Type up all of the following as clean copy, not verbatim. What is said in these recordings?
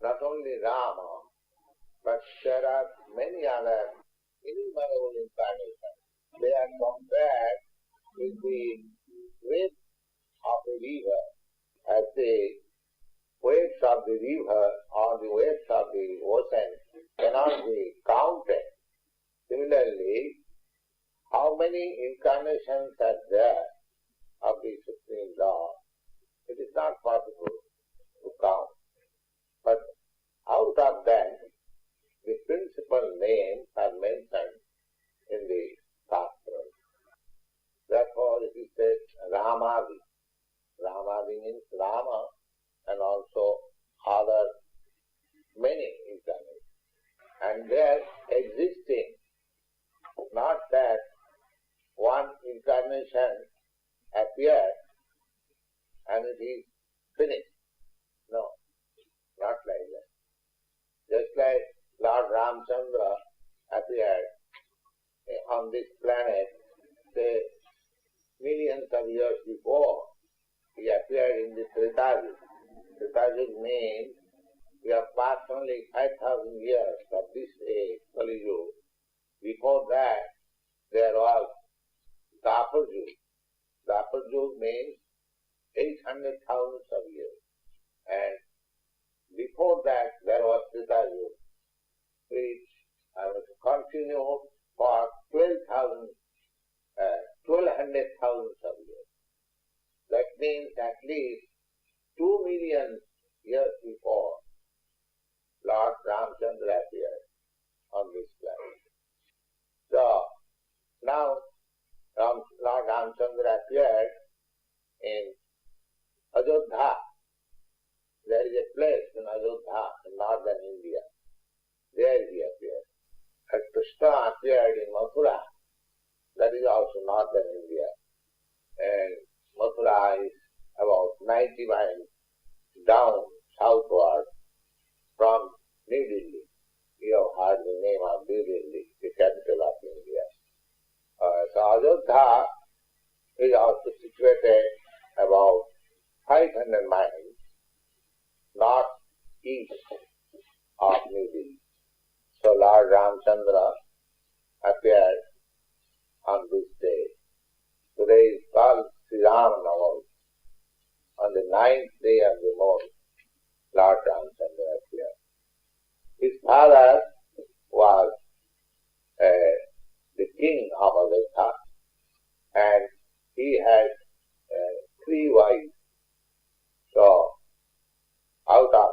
not only Rama, but there are many other innumerable incarnations. They are compared with the width of a river. As the waves of the river or the waves of the ocean cannot be counted. Similarly, how many incarnations are there of the Supreme Lord? It is not possible to count. But out of that, the principal names are mentioned in the Shastras. Therefore, it is said Ramanavami. Ramanavami means Rama and also other many incarnations. And they are existing, not that one incarnation appeared and it is finished. No, not like that. Just like Lord Ramchandra appeared on this planet, say, millions of years before, he appeared in the Treta Yuga. Treta Yuga means we have passed only 5,000 years of this age, Kali Yuga. Before that, there was Dapur Yuga. Dapur Yuga means 800,000 of years. And before that, there was Treta Yuga, which continued for 1200,000 of years. That means at least 2 million years before Lord Ramchandra appeared on this planet. So, now Lord Ramchandra appeared in Ajodha. There is a place in Ajodha, in northern India. There he appeared. And Krishna appeared in Mathura. That is also northern India. And Mathura is about 90 miles down southward from New Delhi. You have heard the name of New Delhi, the capital of India. So Ajodha is also situated about 500 miles northeast of New Delhi. So Lord Ramchandra appeared on this day. Today is called Rama Navami. On the 9th day of the month, Lord Ramchandra appeared. His father was the king of Ajodha, and he had 3 wives. So, out of,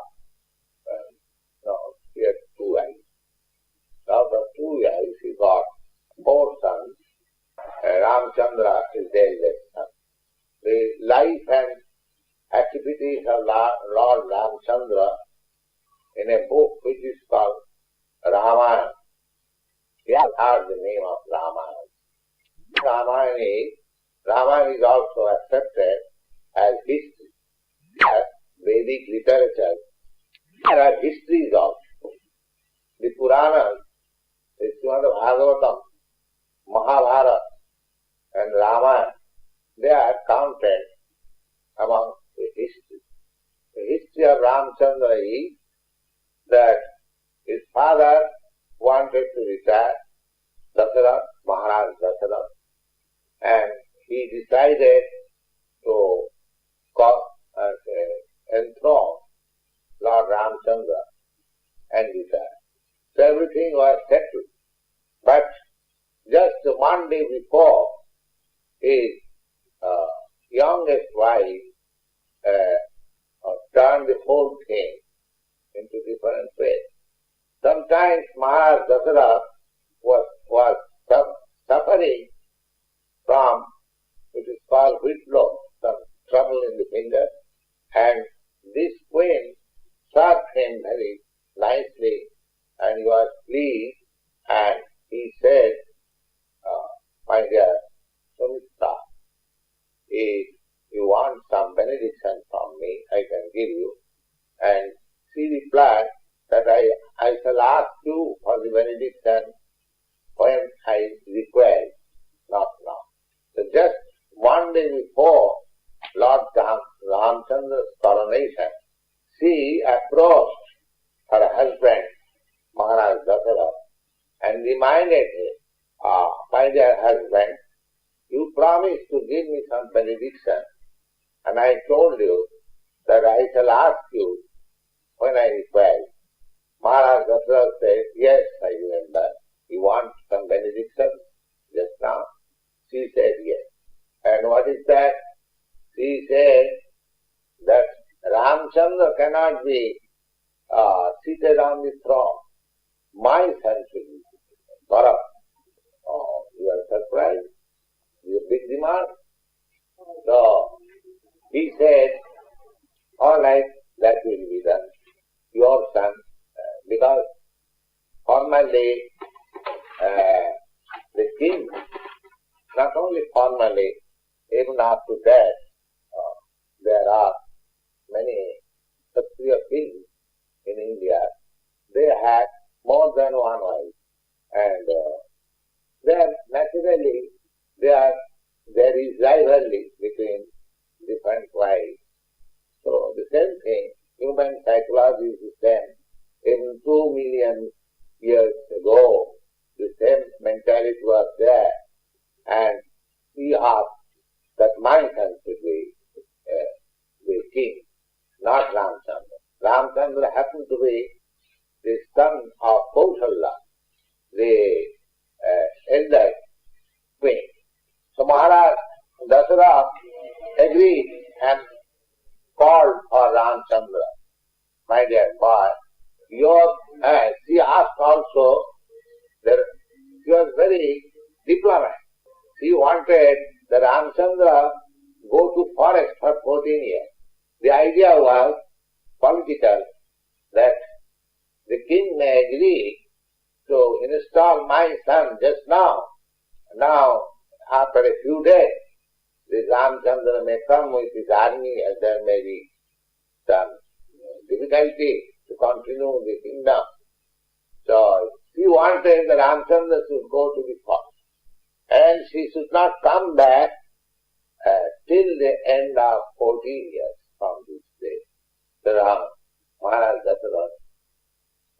he had 2 wives. Out of 2 wives, he got 4 sons. Ramchandra is the eldest son. The life and activities of Lord Ramchandra in a book which is called Ramayana. You have heard the name of Ramayana. Ramayana is also accepted as history, as Vedic literature. There are histories also. The Puranas, the Srimad Bhagavatam, Mahabharata, and Ramayana, they are counted among the history. The history of Ramchandra is that his father wanted to retire, Dasarath, Maharaj Dasarath, and he decided to enthrone Lord Ramchandra and retire. So everything was settled. But just 1 day before, his youngest wife turned the whole thing into different ways. Sometimes Maharaj Dasarath was suffering from, it is called whitlow, some trouble in the finger, and this queen served him very nicely, and he was pleased, and he said, my dear Sumitra, if you want some benediction from me, I can give you. And she replied that I shall ask you for the benediction when I require, not now. So just 1 day before Lord Ramchandra's coronation, she approached reminded him, my dear husband, you promised to give me some benediction, and I told you that I shall ask you when I require. Maharaj Dasratha said, yes, I remember. You want some benediction just now? She said, yes. And what is that? She said that Ramchandra cannot be seated on the throne. My son should be seated. Bharat. Oh, you are surprised? It's a big demand. So, he said, all right, that will be done. Your son, because formally the king, not only formally, even after that, there are many Kshatriya kings in India. They had more than one wife, and there is rivalry between different wives. So the same thing, human psychology is the same. Even 2 million years ago, the same mentality was there, and he asked that my son should be the king, not Ramchandra. Ramchandra happened to be the son of Kaushalya, the elder queen. So Maharaj Dasratha agreed and called for Ramchandra. My dear boy, she asked also, that she was very diplomatic. She wanted the Ramchandra go to forest for 14 years. The idea was political, that the king may agree to install my son just now. Now, after a few days, the Ramchandra may come with his army and there may be some difficulty to continue the kingdom. So, she wanted the Ramchandra should go to the forest. And she should not come back till the end of 14 years from this day. So Maharaj Dasratha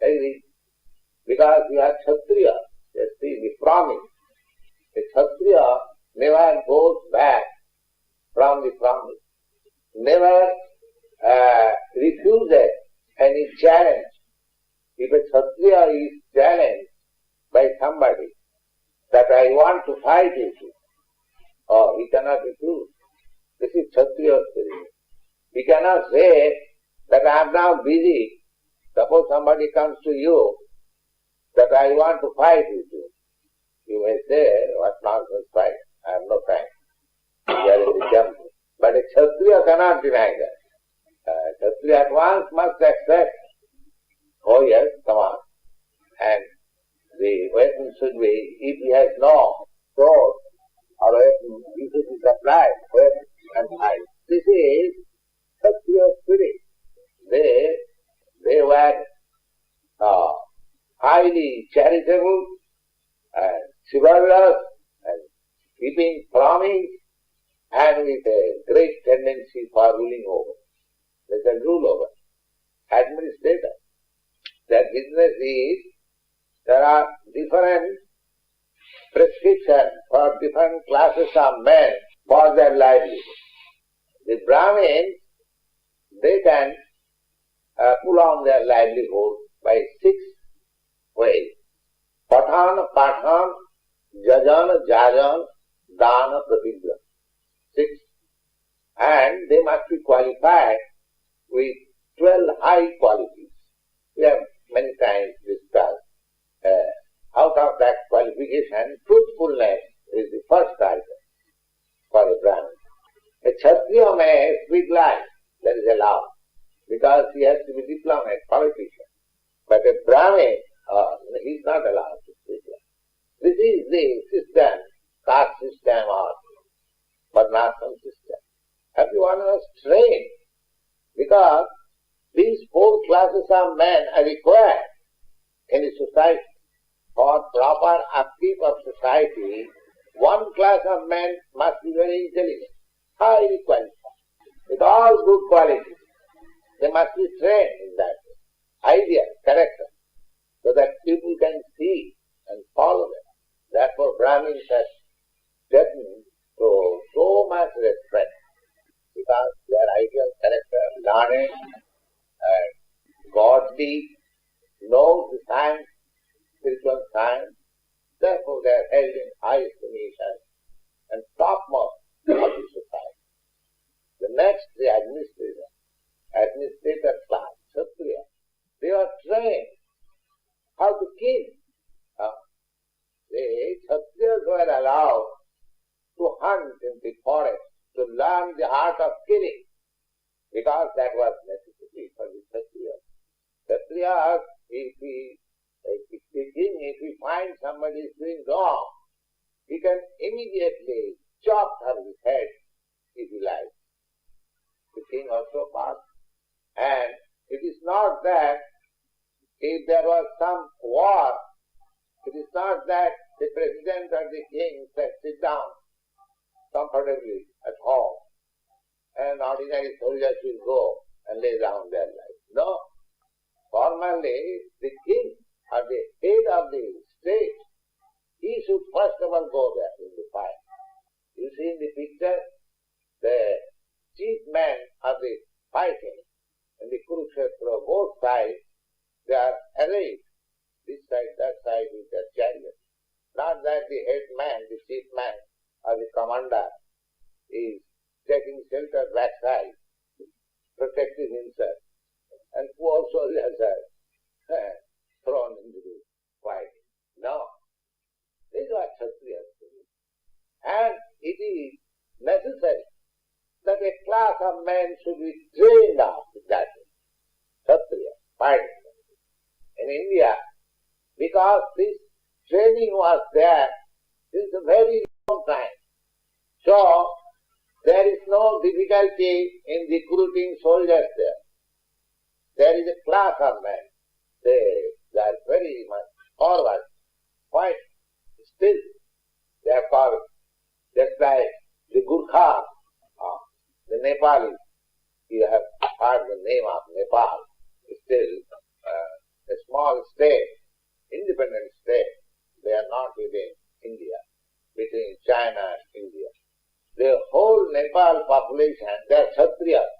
agreed. Because we are Kshatriya, just see the promise. The Kshatriya never goes back from the promise, never refuses any challenge. If a Kshatriya is challenged by somebody, that I want to fight with you, he cannot refuse. This is Kshatriya spirit. He cannot say that I am now busy. Suppose somebody comes to you, that I want to fight with you. You may say, what nonsense fight? I have no time. We are in the temple. But a Kshatriya cannot deny that. Kshatriya at once must accept, oh yes, come on. And the weapon should be, if he has no sword or weapon, he should be supplied weapon and fight. This is Kshatriya spirit. They were highly charitable and chivalrous and keeping promise and with a great tendency for ruling over. They can rule over. Administrator. Their business is, there are different prescriptions for different classes of men for their livelihood. The Brahmins, they can pull on their livelihood by 6 ways. Pathan, jajan, jajan, dana, pratigya. 6. And they must be qualified with 12 high qualities. We have many times discussed. Out of that qualification, truthfulness is the first item for a Brahmin. A Kshatriya may speak lies, that is allowed, because he has to be diplomat, politician. But a Brahmin, he is not allowed to speak lies. This is the system, caste system or varnashram system. Everyone was trained, because these 4 classes of men are required in a society. For proper upkeep of society, 1 class of men must be very intelligent, highly qualified, with all good qualities. They must be trained in that idea, character, so that people can see and follow Brahmins have gotten so much respect because their ideal character, learned and godly, knows the science, spiritual science, therefore they are held in high estimation and topmost of the society. The next, the administrator class, Kshatriya, they are trained how to kill. The Kshatriyas were allowed to hunt in the forest, to learn the art of killing, because that was necessary for the Kshatriyas. Kshatriyas, if he finds somebody is doing wrong, he can immediately chop her head if he likes. The king also passed. And it is not that if there was some war, it is not that the president or the king said, sit down comfortably at home and ordinary soldiers will go and lay down their lives. No. Formally, the king or the head of the state, he should first of all go there in the fight. You see in the picture, the chief men of the fighting in the Kurukshetra, both sides, they are arrayed, this side, that side with their chariots. Not that the head man, the chief man, or the commander is taking shelter backside, protecting himself, and poor soldiers are thrown into the fight. No. These are Kshatriyas. And it is necessary that a class of men should be trained up in that way. Kshatriya, fighting. In India, because this training was there since a very long time. So, there is no difficulty in recruiting soldiers there. There is a class of men. They are very much forward, quite still. They are called just like the Gurkha, the Nepalis. You have heard the name of Nepal. It's still a small state, independent state. They are not within India, between China and India. The whole Nepal population, they are Kshatriyas.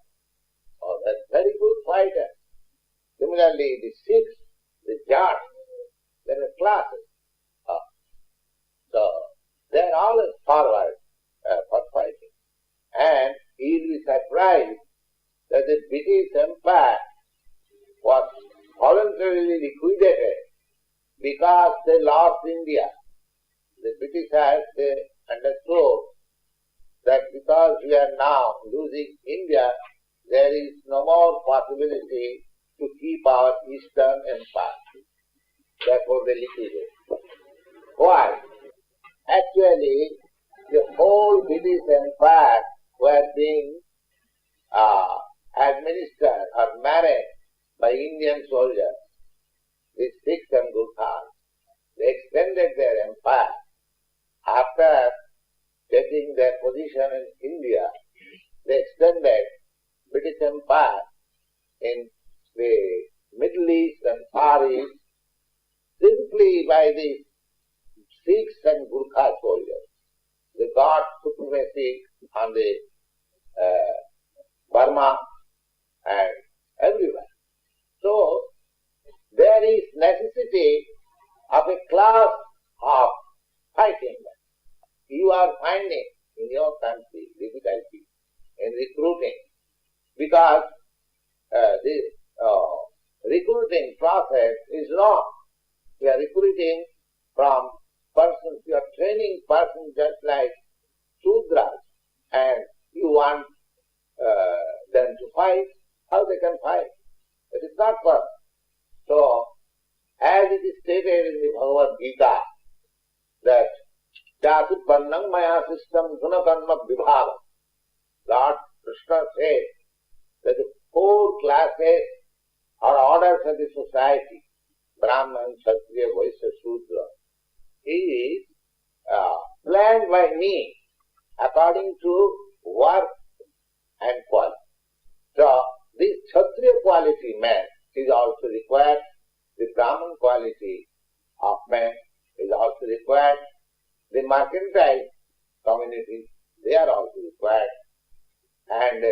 Oh, they are very good fighters. Similarly, the Sikhs, the Jats, there are classes. So, they are always forward for fighting. And he will be surprised that the British Empire was voluntarily liquidated because they lost India. The Britishers, they understood that because we are now losing India, there is no more possibility to keep our Eastern Empire. Therefore they liquidated. Why? Actually, the whole British Empire were being administered or managed by Indian soldiers, the Sikhs and Gurkhas. They extended their empire. After getting their position in India, they extended British Empire in the Middle East and Far East simply by the Sikhs and Gurkha soldiers. They got supremacy on the Burma and everywhere. So, there is necessity of a class of fighting men. You are finding in your country difficulty in recruiting because the recruiting process is wrong. You are recruiting from persons, you are training persons just like Sudras, and you want them to fight. How they can fight? It is not possible. So, as it is stated in the Bhagavad Gita, that Jatu Pannam Maya System Gunakarma Vibhava. Lord Krishna says that the four classes or orders of the society, Brahman, Kshatriya, Vaishya, Shudra, is planned by me according to work and quality. So, this Kshatriya quality man is also required, the Brahman quality of man is also required, the mercantile community, they are also required. And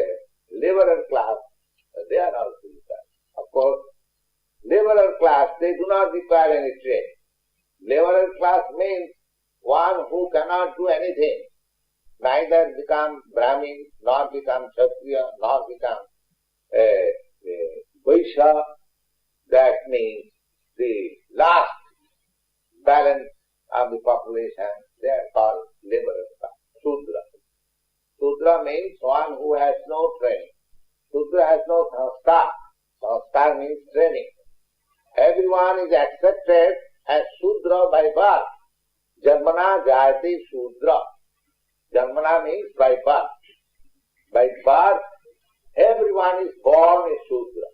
laborer class, they are also required. Of course, laborer class, they do not require any trade. Laborer class means one who cannot do anything, neither become Brahmin, nor become Kshatriya, nor become a Vaishya. That means the last balance of the population, they are called laborer class, Shudra. Shudra means one who has no training. Shudra has no sanskar. Sanskar means training. Everyone is accepted as Shudra by birth. Janmana jayati Shudra. Janmana means by birth. By birth, everyone is born a Shudra,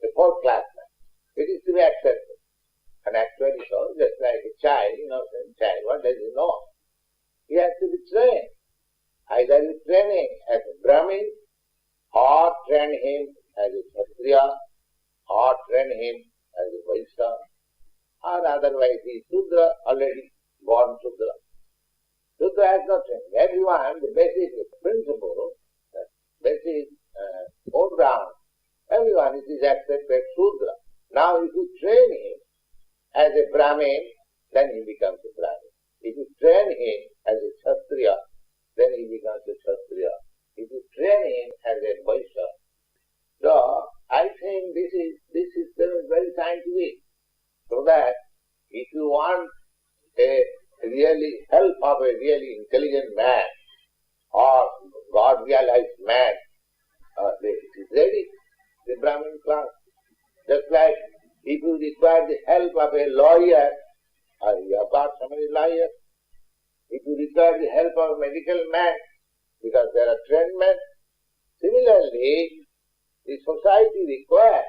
a fourth class man. It is to be accepted. And actually so, just like a child, innocent child, what does he know? He has to be trained. Either you train him as a Brahmin, or train him as a Kshatriya, or train him as a Vaishya, or otherwise he is Shudra, already born Shudra. Shudra has no training. Everyone, the basic principle, the basic foreground, everyone is accepted Shudra. Now if you train him as a Brahmin, then he becomes a Brahmin. If you train him as a Kshatriya, then he becomes a Kshatriya. If you train him as a Vaishya. So, I think this system is very scientific. So that if you want a really help of a really intelligent man, or God-realized man, it is ready, the Brahmin class. Just like if you require the help of a lawyer, you have got so many lawyers. If you require the help of a medical man, because there are trained men. Similarly, the society requires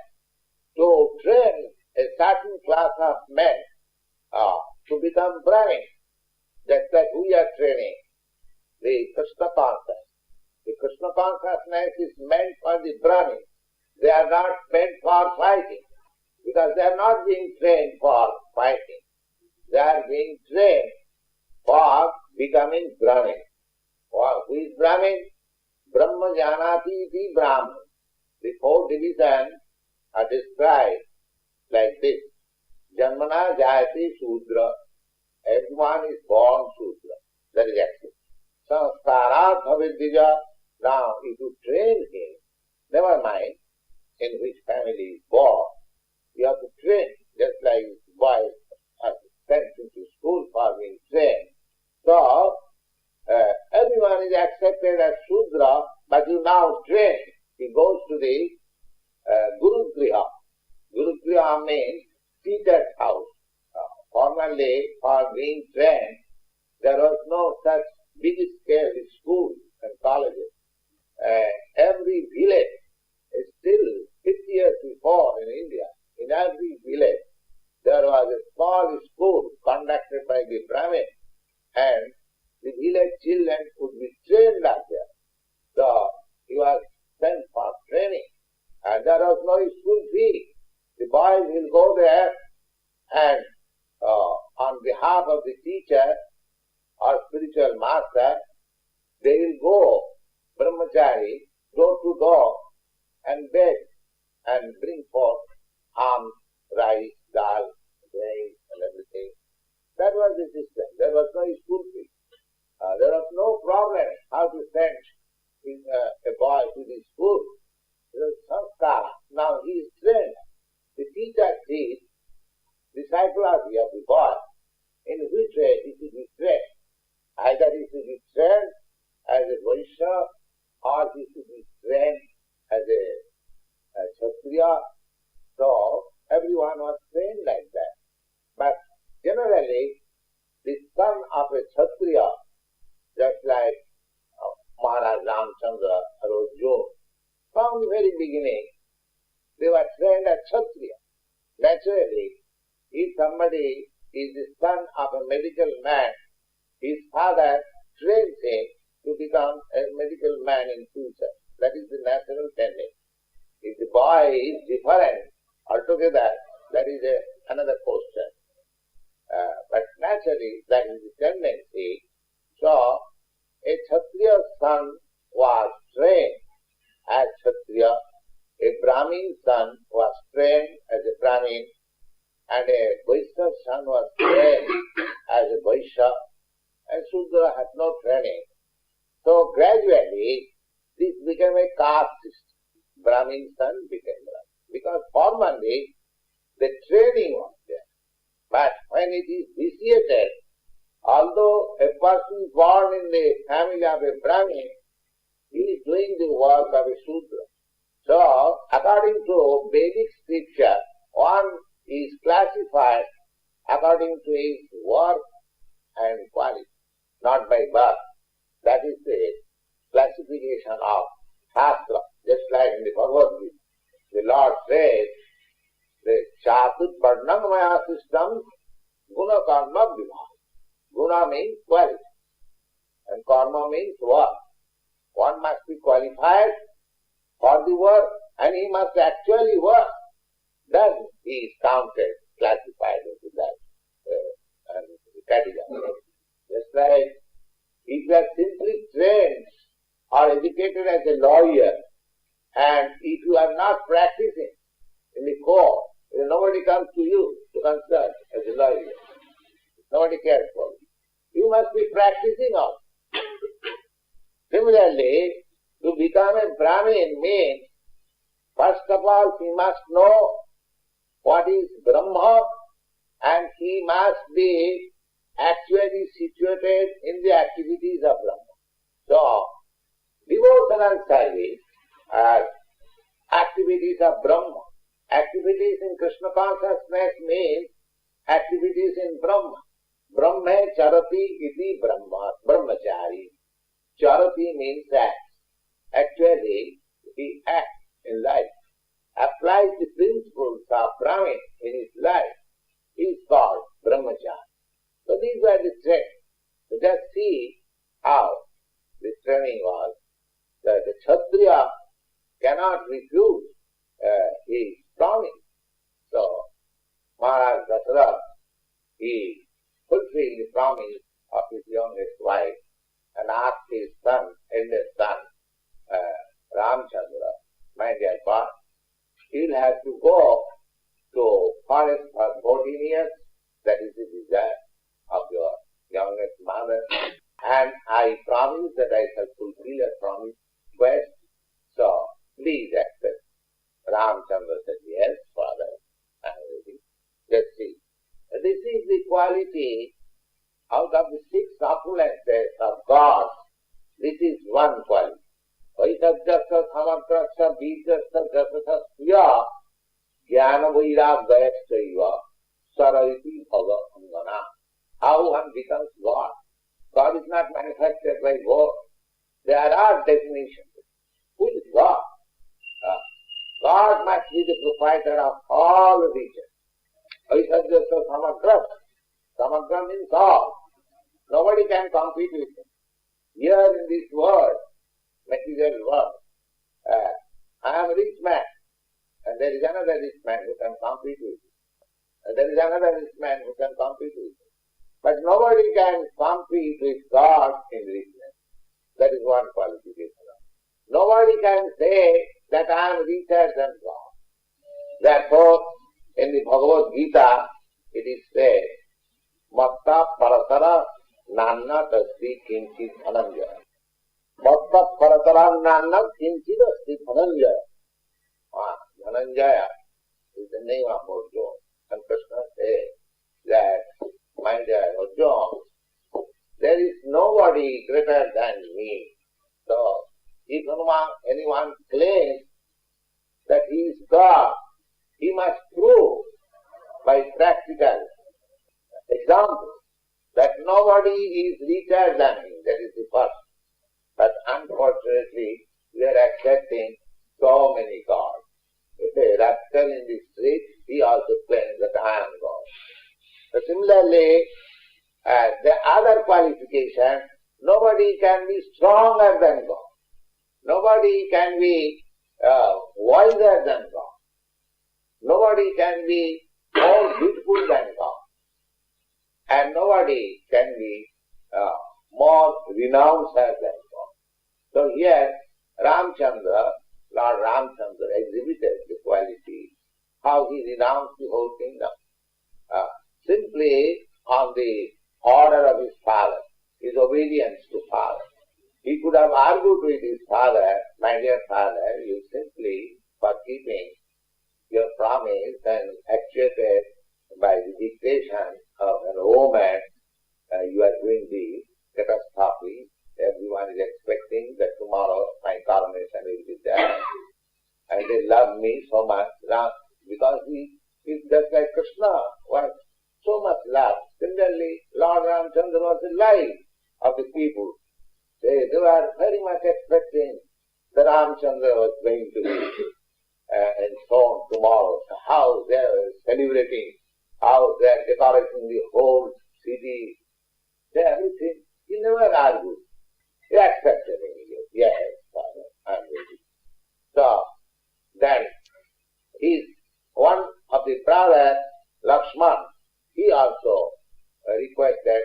to train a certain class of men to become Brahmin. Just like we are training the Krishna consciousness. The Krishna consciousness is meant for the Brahmin. They are not meant for fighting, because they are not being trained for fighting. They are being trained for becoming Brahmin. Who is Brahmin? Brahma janati iti Brahman. The four divisions are described like this. Janmana jayati Shudra. Everyone is born Shudra. That is actually. Sanskarat bhavidvija. Now, if you train him, never mind in which family he is born, you have to train, just like boys are sent into school for being trained. So, everyone is accepted as Shudra, but you now train. He goes to the Guru Griha. Guru Griha means teacher's house. Formerly, for being trained, there was no such big scale schools and colleges. Every village, still 50 years before in India, in every village, there was a small school conducted by the Brahmin, and the village children could be trained up there. So he was sent for training, and there was no school fee. The boys will go there, and on behalf of the teacher or spiritual master, they will go, brahmachari, door to door, and beg and bring forth alms, rice, dal, grain, and everything. That was the system. There was no school fee. There was no problem how to send a boy to the school. There was sanskara. Now he is trained. The teacher sees the psychology of the boy, in which way he should be trained. Either he should be trained as a Vaishya, or he should be trained as a Kshatriya. So everyone was trained like that. But generally, the son of a Kshatriya, just like Maharaj Ramchandra or Arjuna, from the very beginning, they were trained as Kshatriya. Naturally, if somebody is the son of a medical man, his father trains him to become a medical man in future. That is the natural tendency. If the boy is different altogether, that is another question. But naturally, that is the tendency and a Vaishna's son was trained as a Vaishya, and Shudra had no training. So gradually this became a caste system. Brahmin son became Brahmin. Because formerly the training was there. But when it is vitiated, although a person born in the family of a Brahmin, he is doing the work of a Shudra. So, according to Vedic scripture, one is classified according to his work and quality, not by birth. That is the classification of Shastra. Just like in the Bhagavad Gita, the Lord says, the Chatut Varnangamaya system, Guna Karma Vibha. Guna means quality, and Karma means work. One must be qualified for the work, and he must actually work. Then he is counted, classified into that category. Just like if you are simply trained or educated as a lawyer, and if you are not practicing in the court, nobody comes to you to consult as a lawyer. Nobody cares for you. You must be practicing also. Similarly, to become a Brahmin means, first of all, he must know what is Brahma, and he must be actually situated in the activities of Brahma. So, devotional service are activities of Brahma. Activities in Krishna consciousness means activities in Brahma. Brahma charati iti Brahma, brahmachari. Charati means acts. Actually, he acts in life, applies the principles of Brahmin in his life. He is called brahmachari. So these were the traits. So just see how the training was, that the Kshatriya cannot refuse his promise. So Maharaj Dasarath, he fulfilled the promise of his youngest wife and asked his son, eldest son, Ramchandra, my dear boy, you'll have to go to forest for 14 years. That is the desire of your youngest mother. And I promise that I shall fulfill your promise quest. So, please accept. Ramchandra said, yes, father, I am ready. Let's see. This is the quality out of the 6 opulences of God. This is one quality. Vaisabhyasya samagrasya bijasya jasasya sya jnana vairagayasya sarayati bhava angana. How one becomes God. God is not manufactured by words. There are definitions. Who is God? God must be the proprietor of all regions. Vaisabhyasya samagrasya. Samagra means all. Nobody can compete with him. Here in this world, material world, I am a rich man, and there is another rich man who can compete with him. And there is another rich man who can compete with him. But nobody can compete with God in richness. That is one qualification. Nobody can say that I am richer than God. Therefore, in the Bhagavad Gita, it is said, Matta paratara nanna tasdi kinchit dhananjaya. Matta paratara nanna kinchit asti dhananjaya. Dhananjaya is the name of Arjuna. And Krishna says that, my dear Arjuna, there is nobody greater than me. So, if anyone claims that he is God, he must prove by practical example that nobody is richer than him. That is the first. But unfortunately, we are accepting so many gods. If a rascal in the street, he also claims that I am God. So similarly, the other qualification, nobody can be stronger than God. Nobody can be wiser than God. Nobody can be more beautiful than God. And nobody can be more renounced than God. So here, Lord Ramchandra exhibited the quality, how he renounced the whole kingdom. simply on the order of his father, his obedience to father. He could have argued with his father, my dear father, you simply, for keeping your promise and actuated by the dictation of an woman, you are doing this, let us stop it. Everyone is expecting that tomorrow my coronation will be there. And they love me so much, because he is just like Krishna, was so much loved. Similarly, Lord Ramchandra was the life of the people. They were very much expecting that Ramchandra was going to be enthroned tomorrow. How they are celebrating, how they are decorating the whole city. They everything. He never argued. He accepted it. Yes, Father, I am ready. So, then one of the brothers, Lakshman, he also requested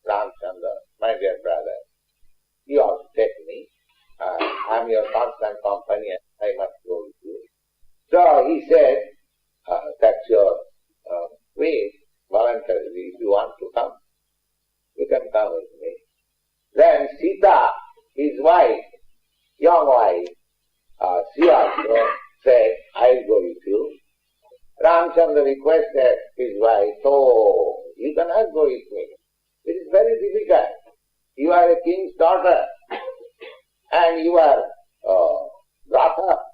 Ramchandra, my dear brother, you also take me. I am your constant companion. I must go with you. So he said, that's your way, voluntarily. If you want to come, you can come with me. Then Sita, his wife, young wife, she also said, I'll go with you. Ramchandra requested his wife, so you cannot go with me. It is very difficult. You are a king's daughter and you are brought up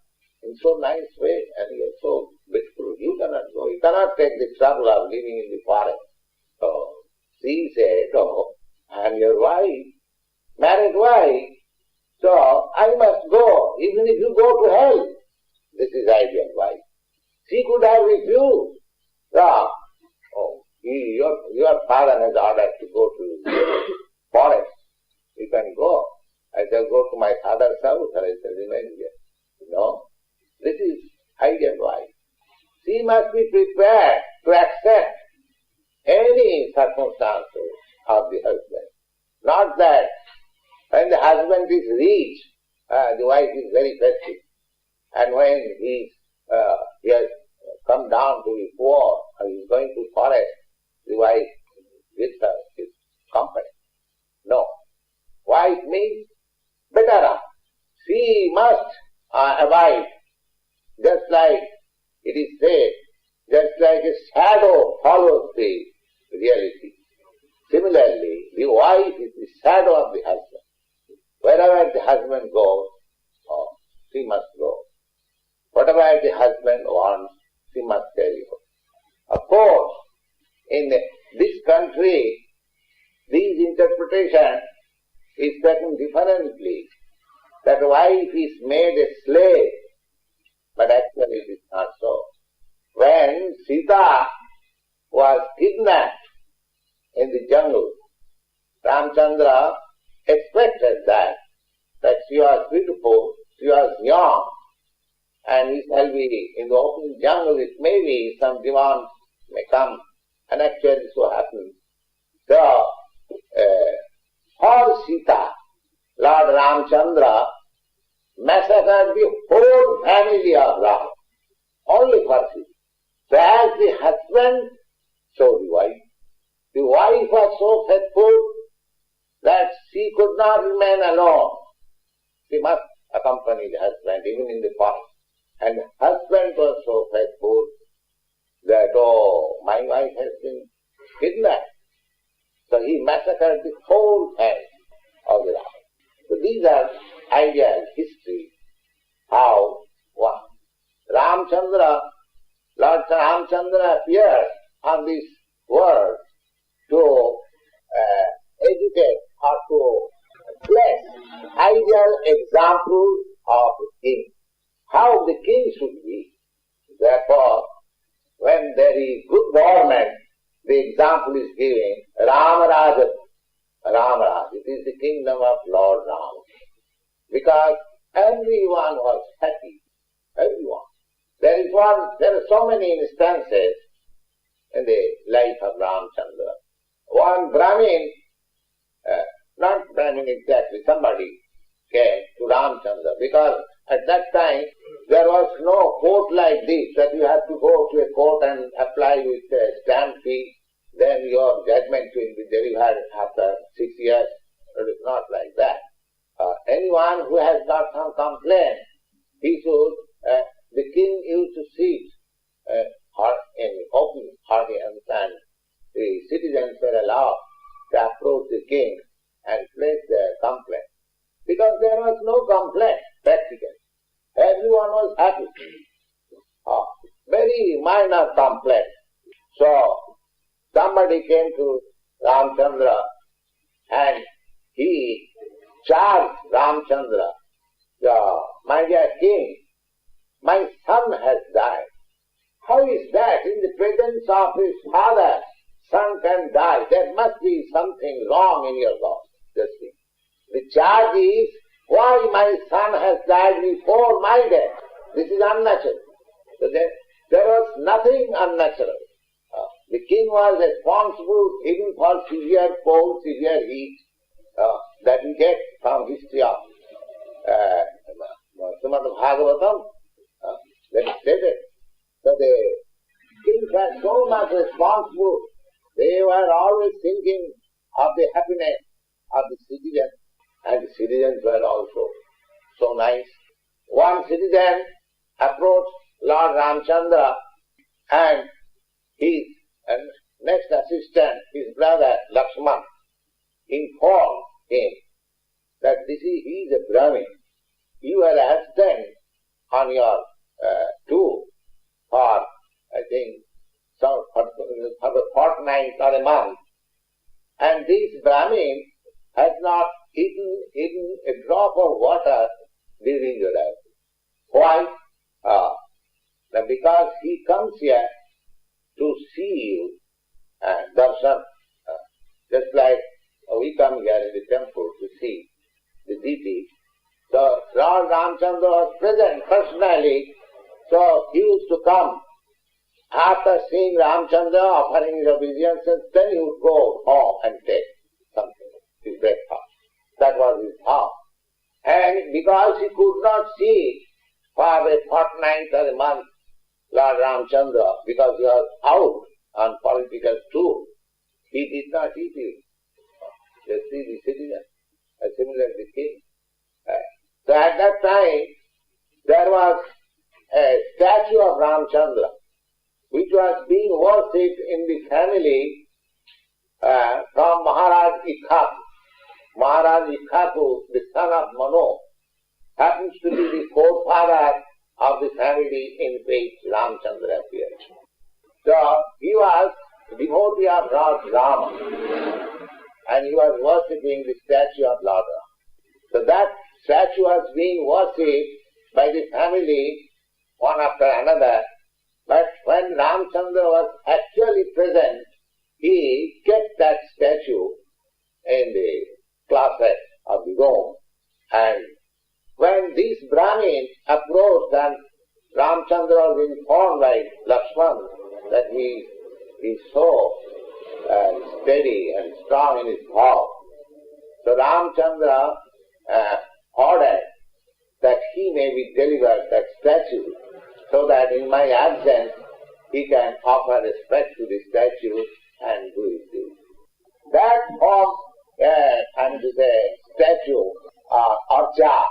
in so nice way and you are so beautiful. You cannot go. You cannot take the trouble of living in the forest. So she said, oh, I am your wife, married wife, so I must go, even if you go to hell. This is ideal wife. She could have refused. So, your father has ordered to go to the forest. You can go. I shall go to my father's house or I shall remain here. No. This is ideal wife. She must be prepared to accept any circumstances of the husband. Not that when the husband is rich, the wife is very festive. And when he has come down to be poor, or he is going to forest, the wife gives her his company. No. Wife means better off. She must abide, just like it is said, just like a shadow follows the reality. Similarly, the wife is the shadow of the husband. Wherever the husband goes, she must go. Whatever the husband wants, she must carry out. Of course, in this country, this interpretation is taken differently. That wife is made a slave, but actually it is not so. When Sita was kidnapped in the jungle, Ramchandra expected that she was beautiful, she was young, and he shall be in the open jungle, it may be some demons may come, and actually so happens. So, for Sita, Lord Ramchandra massacred the whole family of Rama, only for Sita. So as the husband, so the wife. The wife was so faithful that she could not remain alone. She must accompany the husband even in the forest. And the husband was so faithful that, my wife has been kidnapped. So he massacred the whole family of the Rama. So these are ideal history, how one. Lord Ramchandra appeared on this world to educate or to place ideal example of the king, how the king should be. Therefore, when there is good government, the example is given, Ramaraj, it is the kingdom of Lord Ram. Because everyone was happy, everyone. There are so many instances in the life of Ramchandra. One Brahmin, not Brahmin exactly, somebody came to Ramchandra because at that time there was no court like this that you have to go to a court and apply with a stamp fee. your judgment will be delivered after 6 years. It is not like that. Anyone who has got some complaint, he should, the king used to sit in open audience, and the citizens were allowed to approach the king and place their complaint. Because there was no complaint, practically. Everyone was happy. Very minor complaint. So, somebody came to Ramchandra and he charged Ramchandra, my dear king, my son has died. How is that? In the presence of his father, son can die. There must be something wrong in your God. Just think. The charge is, why my son has died before my death? This is unnatural. So there was nothing unnatural. The king was responsible even for severe cold, severe heat that we get from history of Srimad Bhagavatam. That is stated. So the kings were so much responsible. They were always thinking of the happiness of the citizens, and the citizens were also so nice. One citizen approached Lord Ramchandra and his next assistant, his brother Lakshman, informed him that he is a Brahmin. You are assistant on your tour for, I think, for a fortnight or a month. And this Brahmin has not eaten a drop of water during your life. Why? Because he comes here to see you, darshan, just like we come here in the temple to see the deity. So Lord Ramchandra was present personally, so he used to come. After seeing Ramchandra offering his obeisances, then he would go home and take something, his breakfast. That was his house. And because he could not see for a fortnight or a month Lord Ramchandra, because he was out on political tour, he did not eat it. You see the citizen, similarly the king. So at that time, there was a statue of Ramchandra, which was being worshipped in the family from Maharaj Ikhaku. Maharaj Ikhaku, the son of Mano, happens to be the forefather of the family in which Ramchandra appeared. So he was a devotee of Lord Rama, and he was worshipping the statue of Lord Rama. So that statue was being worshipped by the family one after another. But when Ramchandra was actually present, he kept that statue in the closet of the room. And when this Brahmin approached and Ramchandra was informed by Lakshman that he is so steady and strong in his vow, so Ramchandra ordered that he may be delivered that statue, so that in my absence he can offer respect to the statue and do his duty. That form and the statue Archa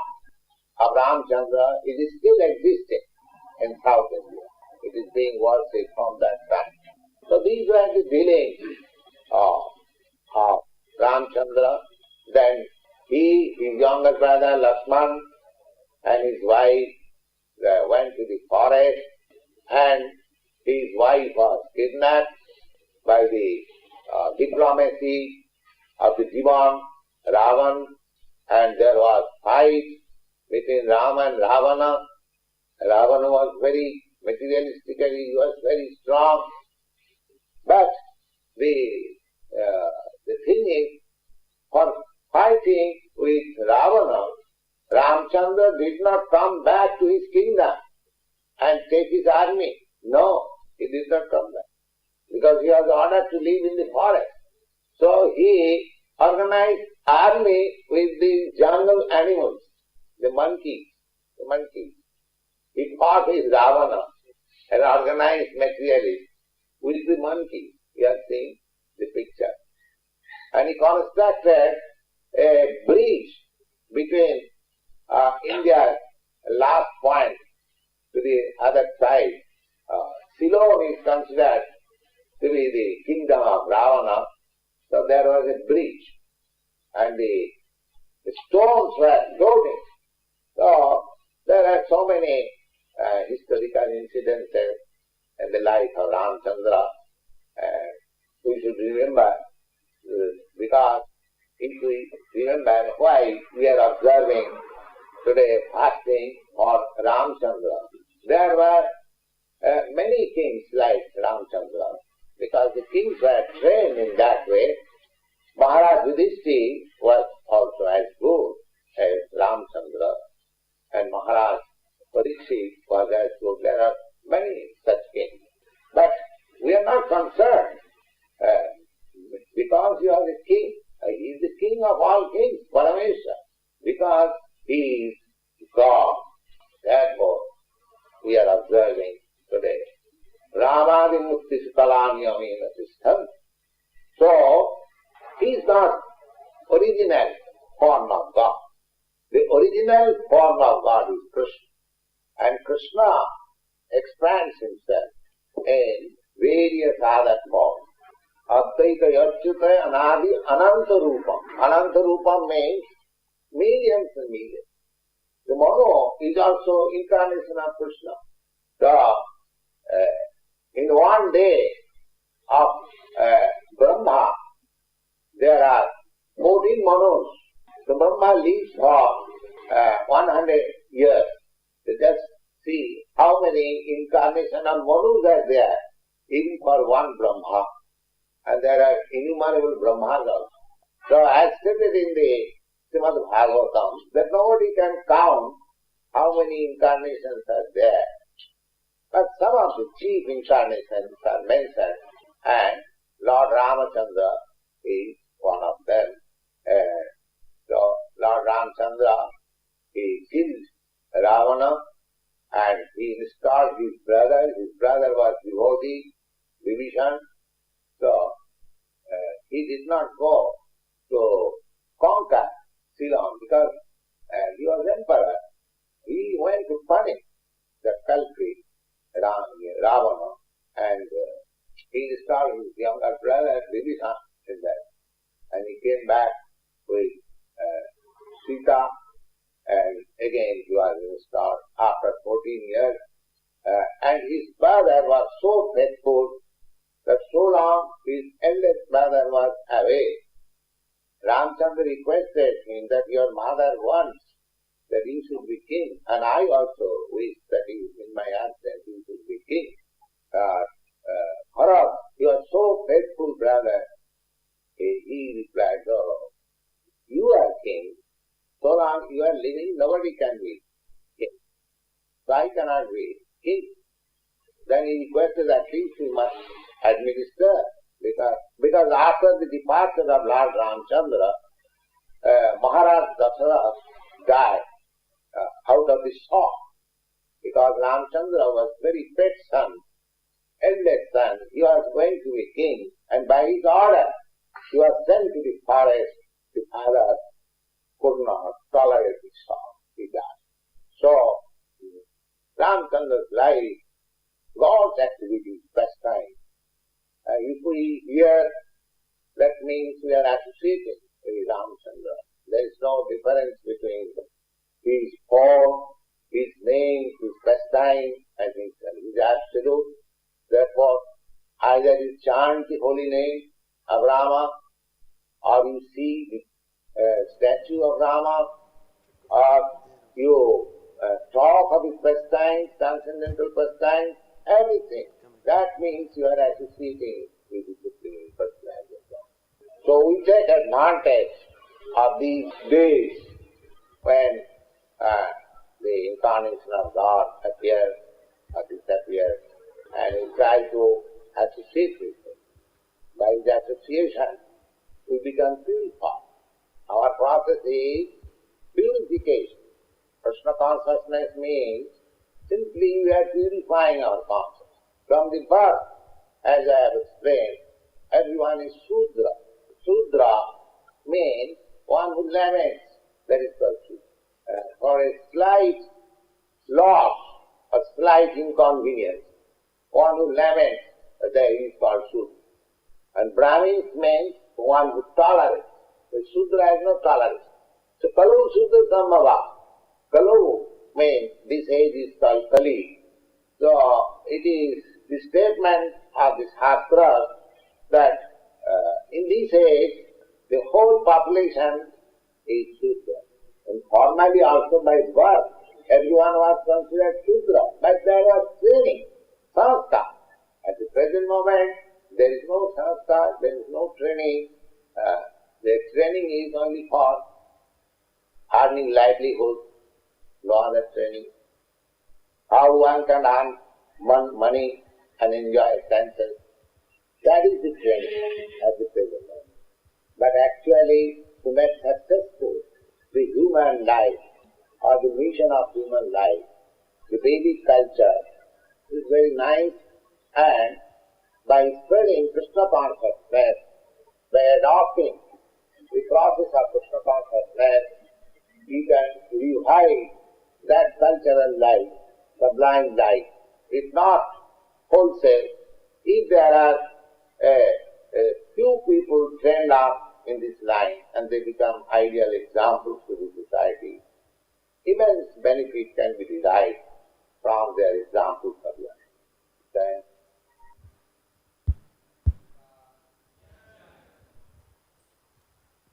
of Ramchandra, it is still existing in South India. It is being worshipped from that time. So these were the dealings of Ramchandra. Then he, his younger brother Lakshman, and his wife went to the forest, and his wife was kidnapped by the diplomacy of the Divan, Ravan, and there was fight between Rama and Ravana. Ravana was very materialistically, he was very strong. But the thing is, for fighting with Ravana, Ramchandra did not come back to his kingdom and take his army. No, he did not come back, because he was ordered to live in the forest. So he organized army with the jungle animals, the monkeys. He fought with Ravana and organized materially with the monkeys. You are seeing the picture. And he constructed a bridge between India's last point to the other side. Ceylon is considered to be the kingdom of Ravana, so there was a bridge, and the stones were floating. So there are so many historical incidences in the life of Ramchandra. We should remember, because if we remember why we are observing today fasting for Ramchandra, there were many kings like Ramchandra, because the kings were trained in that way. Maharaj Yudhishthira was also as good as Ramchandra, and Maharaj Parikshit was as good. There are many such kings. But we are not concerned because you are the king. He is the king of all kings, Paramesha, because he is God. Therefore, we are observing today Ramadi Mukti Sukalamyamena system. So, he is not original form of God. The original form of God is Krishna. And Krishna expands himself in various other forms. Advaita Yachyuta Anadi Ananta Rupam. Ananta Rupam means millions and millions. The Mano is also incarnation of Krishna. In one day of Brahma, there are 14 Manos. So Brahma lives for 100 years. You just see how many incarnations of Manus are there, even for one Brahma. And there are innumerable Brahmas also. So as stated in the Srimad Bhagavatam, that nobody can count how many incarnations are there. But some of the chief incarnations are mentioned, and Lord Ramachandra is one of them. So Lord Ramachandra, he killed Ravana and he installed his brother. His brother was devotee, Vibhishan. So he did not go to conquer Ceylon because he was emperor. He went to punish the culprit Ravana, and he installed his younger brother Vibhishan in that. And he came back with Sita, and again he was installed after 14 years. And his brother was so faithful that so long his eldest brother was away, Ramchandra requested him that your mother wants that you should be king, and I also wish that you, in my absence, you should be king. Bharat, your so faithful brother, he replied, no, you are king. So long you are living, nobody can be king. So I cannot be king. Then he requested at least you must administer, because after the departure of Lord Ramchandra, Maharaj Dasarath died out of the shock, because Ramchandra was very pet son, eldest son. He was going to be king, and by his order he was sent to the forest. The father could not tolerate the shock. He died. So Ramchandra's life, God's activity, pastime. If we hear, that means we are associated with Ramchandra. There is no difference between his form, his name, his pastime, and his absolute. Therefore, either you chant the holy name of Rama, or you see the statue of Rama, or you talk of his pastime, transcendental pastime, everything. That means you are associating with the Supreme Personality of God. So we take advantage of these days when the incarnation of God appears or disappears, and we try to associate with him. By the association, we become purified. Our process is purification. Krishna consciousness means simply we are purifying our consciousness. From the birth, as I have explained, everyone one is Shudra. Shudra means one who laments, that is called Shudra. For a slight loss, a slight inconvenience, one who laments, that is called Shudra. And Brahmins means one who tolerates. The Shudra has no tolerance. So Kalu Shudra Sammava. Kalu means this age is called Kali. So it is the statement of the Shastras that in this age the whole population is Shudra. And formally also by birth everyone was considered Shudra, but there was training, sanskar. At the present moment there is no sanskar, there is no training. The training is only for earning livelihood, no other training. How one can earn money and enjoy senses, that is the training at the present moment. But actually, to make successful the human life or the mission of human life, the Vedic culture is very nice, and by spreading Krishna consciousness, by adopting the process of Krishna consciousness, you can revive that cultural life, sublime life. If not wholesale, if there are a few people trained up in this line and they become ideal examples to the society, immense benefit can be derived from their examples of life.